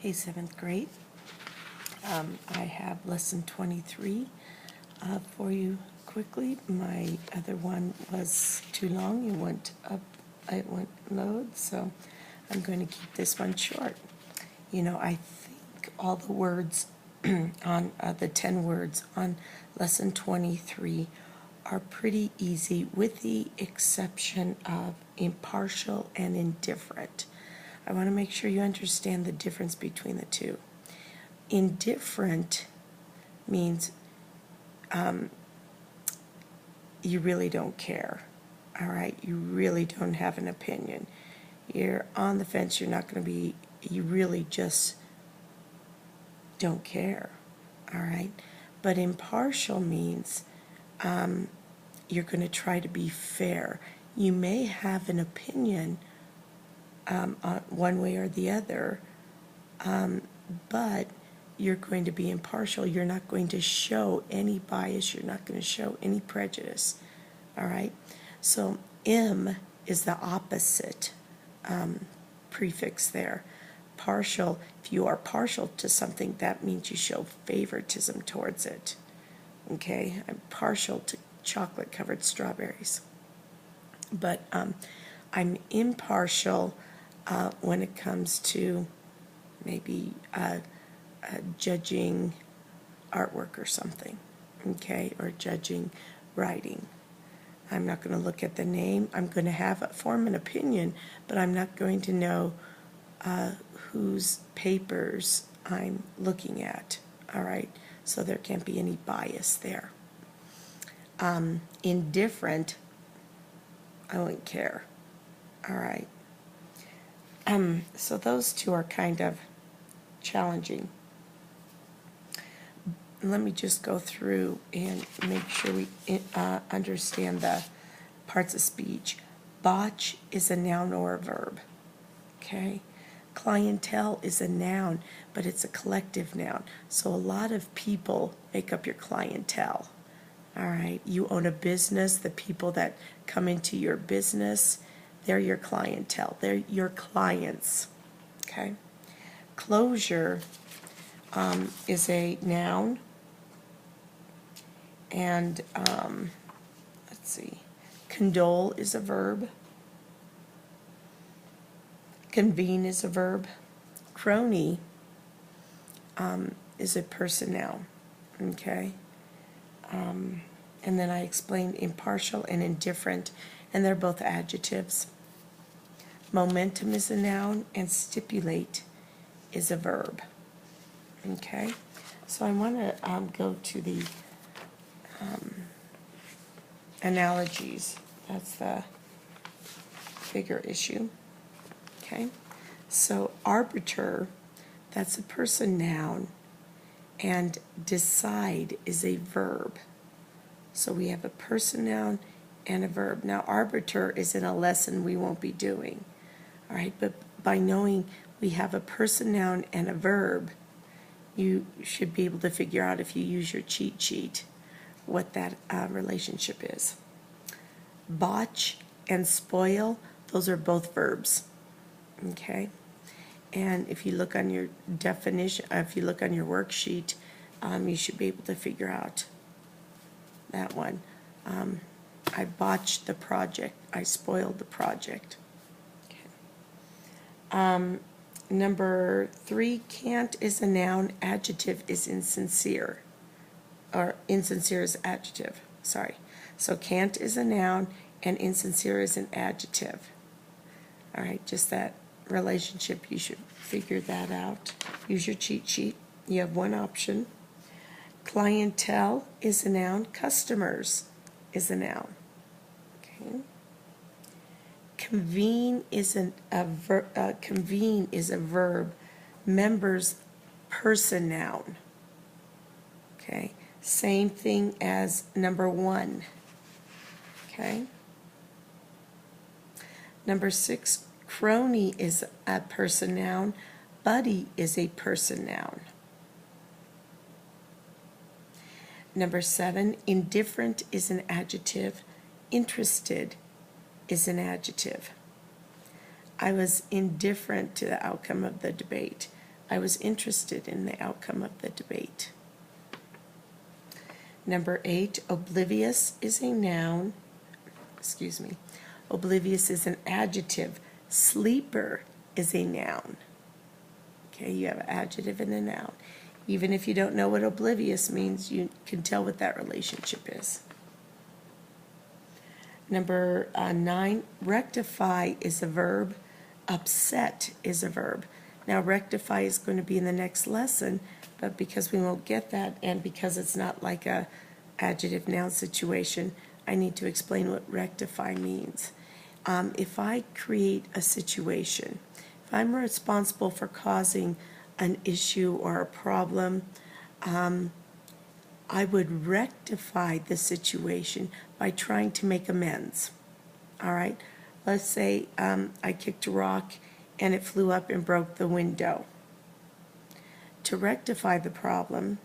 Hey, 7th grade. I have lesson 23 for you quickly. My other one was too long. It went load, so I'm going to keep this one short. You know, I think all the words on the 10 words on lesson 23 are pretty easy, with the exception of impartial and indifferent. I want to make sure you understand the difference between the two. Indifferent means you really don't care, all right? You really don't have an opinion. You're on the fence, you're not going to be, you really just don't care, all right? But impartial means you're going to try to be fair. You may have an opinion one way or the other, but you're going to be impartial. You're not going to show any bias. You're not going to show any prejudice. All right? So M is the opposite prefix there. Partial, if you are partial to something, that means you show favoritism towards it. Okay? I'm partial to chocolate-covered strawberries. But I'm impartial when it comes to maybe judging artwork or something, okay, or judging writing. I'm not going to look at the name. I'm going to form an opinion, but I'm not going to know whose papers I'm looking at, all right? So there can't be any bias there. Indifferent, I wouldn't care, all right? So those two are kind of challenging. Let me just go through and make sure we understand the parts of speech. Botch is a noun or a verb, okay? Clientele is a noun, but it's a collective noun. So a lot of people make up your clientele, all right? You own a business, the people that come into your business, they're your clientele. They're your clients, okay? Closure is a noun, and let's see, condole is a verb, convene is a verb, crony is a person noun, okay? And then I explained impartial and indifferent, and they're both adjectives. Momentum is a noun, and stipulate is a verb. Okay, so I want to go to the analogies. That's the bigger issue. Okay, so arbiter, that's a person noun, and decide is a verb. So we have a person noun and a verb. Now, arbiter is in a lesson we won't be doing. All right, but by knowing we have a person noun and a verb, you should be able to figure out, if you use your cheat sheet, what that relationship is. Botch and spoil, those are both verbs. Okay, and if you look on your definition, if you look on your worksheet, you should be able to figure out that one. I botched the project. I spoiled the project. Okay. Number 3, can't is a noun. Adjective is insincere. Or insincere is adjective. Sorry. So can't is a noun and insincere is an adjective. All right, just that relationship. You should figure that out. Use your cheat sheet. You have one option. Clientele is a noun. Customers is a noun. Okay. Convene is convene is a verb. Members, person noun. Okay. Same thing as number 1. Okay. Number 6, crony is a person noun. Buddy is a person noun. Number 7, indifferent is an adjective. Interested is an adjective. I was indifferent to the outcome of the debate. I was interested in the outcome of the debate. Number 8, oblivious is a noun. Excuse me. Oblivious is an adjective. Sleeper is a noun. Okay, you have an adjective and a noun. Even if you don't know what oblivious means, you can tell what that relationship is. Number 9, rectify is a verb. Upset is a verb. Now, rectify is going to be in the next lesson, but because we won't get that, and because it's not like a adjective noun situation, I need to explain what rectify means. If I create a situation, if I'm responsible for causing an issue or a problem, I would rectify the situation by trying to make amends. All right? Let's say I kicked a rock and it flew up and broke the window. To rectify the problem,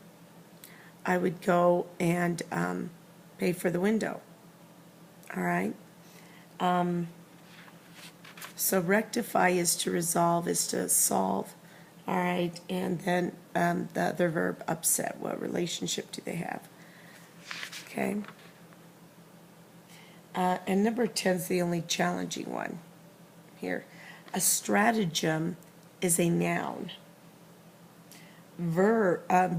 I would go and pay for the window. All right? So rectify is to resolve, is to solve. All right? And then the other verb, upset. What relationship do they have? Okay? And number 10 is the only challenging one here. A stratagem is a noun.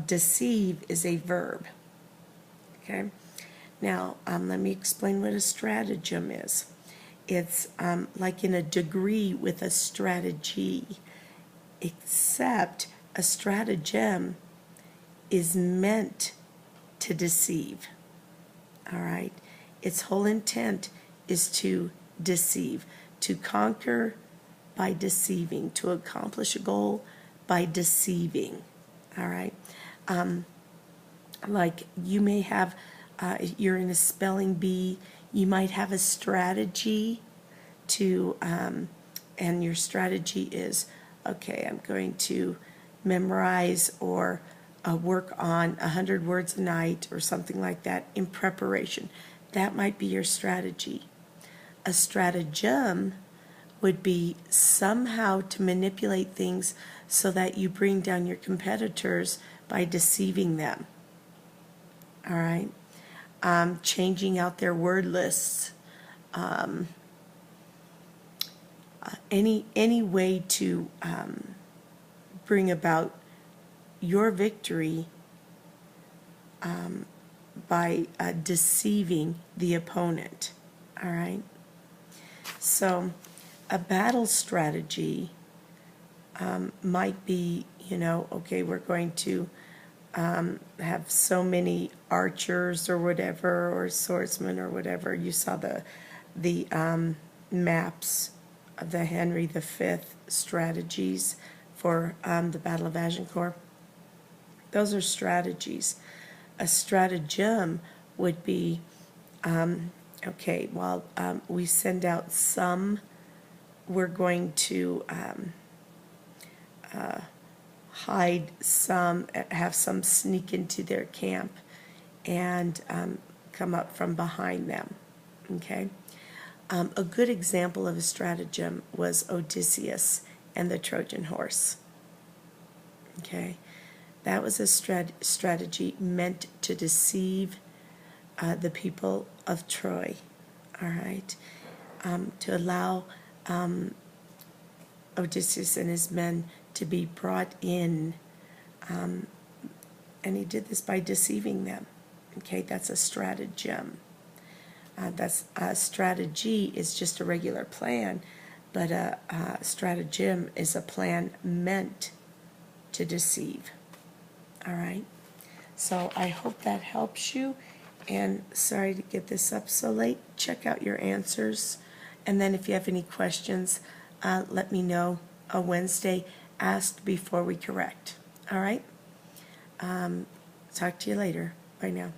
Deceive is a verb. Okay? Now, let me explain what a stratagem is. It's like in a degree with a strategy, except a stratagem is meant to deceive. All right? Its whole intent is to deceive, to conquer by deceiving, to accomplish a goal by deceiving. All right? Like you may have, you're in a spelling bee, you might have a strategy to, and your strategy is, okay, I'm going to memorize or work on 100 words a night or something like that in preparation. That might be your strategy. A stratagem would be somehow to manipulate things so that you bring down your competitors by deceiving them. All right? Changing out their word lists. Any way to bring about your victory by deceiving the opponent. All right? So a battle strategy might be, okay, we're going to have so many archers or whatever, or swordsmen or whatever. You saw the maps of the Henry V strategies for the Battle of Agincourt. Those are strategies. A stratagem would be, okay, well, we send out some, we're going to hide some, have some sneak into their camp and come up from behind them, okay? A good example of a stratagem was Odysseus and the Trojan horse, okay? That was a strategy meant to deceive the people of Troy, all right? To allow Odysseus and his men to be brought in, and he did this by deceiving them, okay? That's a stratagem. That's a strategy is just a regular plan, but a stratagem is a plan meant to deceive. All right, so I hope that helps you, and sorry to get this up so late. Check out your answers, and then if you have any questions, let me know. A Wednesday, asked before we correct. All right, talk to you later. Bye now.